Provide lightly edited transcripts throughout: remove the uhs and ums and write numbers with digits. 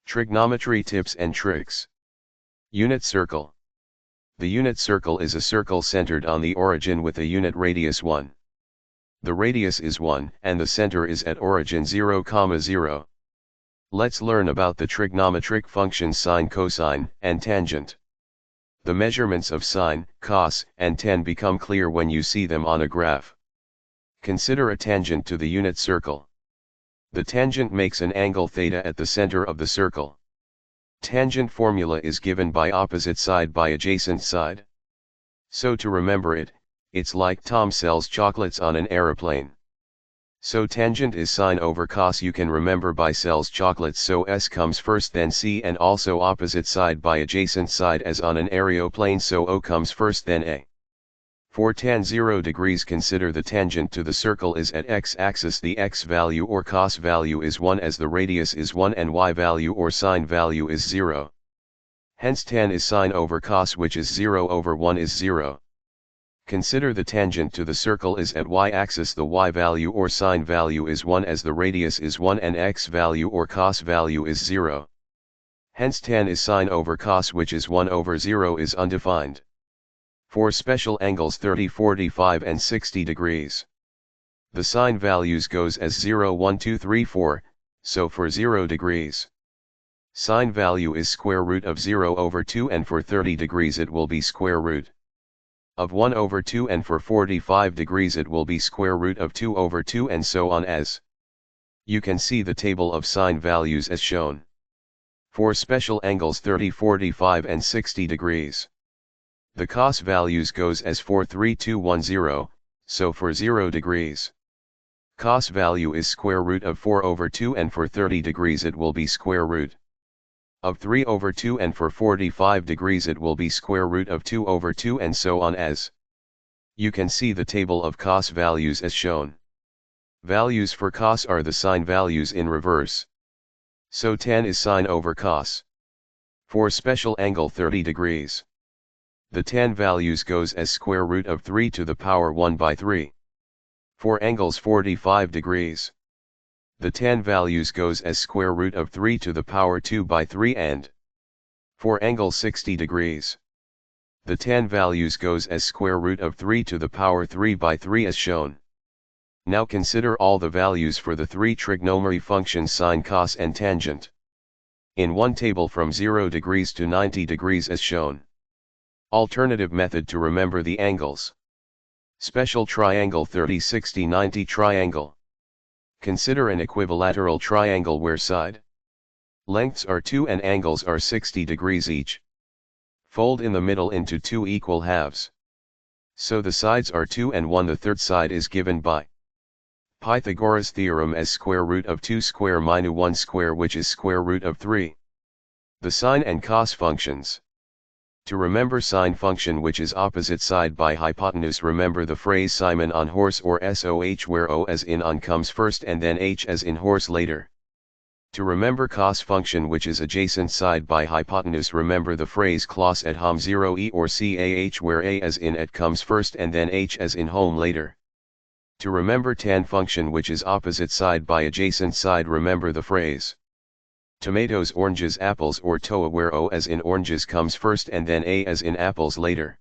Trigonometry tips and tricks. Unit circle. The unit circle is a circle centered on the origin with a unit radius 1. The radius is 1 and the center is at origin 0, 0. Let's learn about the trigonometric functions sine, cosine, and tangent. The measurements of sine, cos, and tan become clear when you see them on a graph. Consider a tangent to the unit circle. The tangent makes an angle theta at the center of the circle. Tangent formula is given by opposite side by adjacent side. So to remember it, it's like Tom sells chocolates on an aeroplane. So tangent is sine over cos, you can remember by sells chocolates, so S comes first then C, and also opposite side by adjacent side as on an aeroplane, so O comes first then A. For tan 0 degrees, consider the tangent to the circle is at x-axis, the x value or cos value is 1 as the radius is 1 and y value or sine value is 0. Hence tan is sine over cos, which is 0 over 1 is 0. Consider the tangent to the circle is at y-axis, the y value or sine value is 1 as the radius is 1 and x value or cos value is 0. Hence tan is sine over cos, which is 1 over 0 is undefined. For special angles 30, 45 and 60 degrees. The sine values goes as 0, 1, 2, 3, 4, so for 0 degrees. Sine value is square root of 0 over 2 and for 30 degrees it will be square root of 1 over 2 and for 45 degrees it will be square root of 2 over 2 and so on as. You can see the table of sine values as shown. For special angles 30, 45 and 60 degrees. The cos values goes as 4, 3, 2, 1, 0, so for 0 degrees. Cos value is square root of 4 over 2 and for 30 degrees it will be square root of 3 over 2 and for 45 degrees it will be square root of 2 over 2 and so on as. You can see the table of cos values as shown. Values for cos are the sine values in reverse. So tan is sine over cos. For special angle 30 degrees. The tan values goes as square root of 3 to the power 1 by 3. For angles 45 degrees. The tan values goes as square root of 3 to the power 2 by 3 and. For angle 60 degrees. The tan values goes as square root of 3 to the power 3 by 3 as shown. Now consider all the values for the three trigonometry functions sine, cos and tangent. In one table from 0 degrees to 90 degrees as shown. Alternative method to remember the angles. Special triangle 30, 60, 90 triangle. Consider an equilateral triangle where side lengths are 2 and angles are 60 degrees each. Fold in the middle into two equal halves. So the sides are 2 and 1. The third side is given by Pythagoras' theorem as square root of 2 square minus 1 square, which is square root of 3. The sine and cos functions. To remember sine function, which is opposite side by hypotenuse, remember the phrase Simon on horse or SOH, where O as in on comes first and then H as in horse later. To remember cos function, which is adjacent side by hypotenuse, remember the phrase Claus at home 0 or CAH, where A as in at comes first and then H as in home later. To remember tan function, which is opposite side by adjacent side, remember the phrase tomatoes, oranges, apples, or TOA, where O as in oranges comes first and then A as in apples later.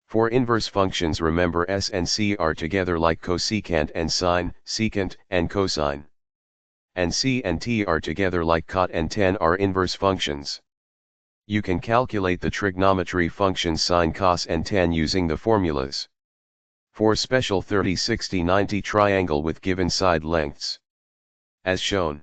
For inverse functions, remember S and C are together like cosecant and sine, secant and cosine. And C and T are together like cot and tan are inverse functions. You can calculate the trigonometry functions sine, cos and tan using the formulas. For special 30, 60, 90 triangle with given side lengths. As shown.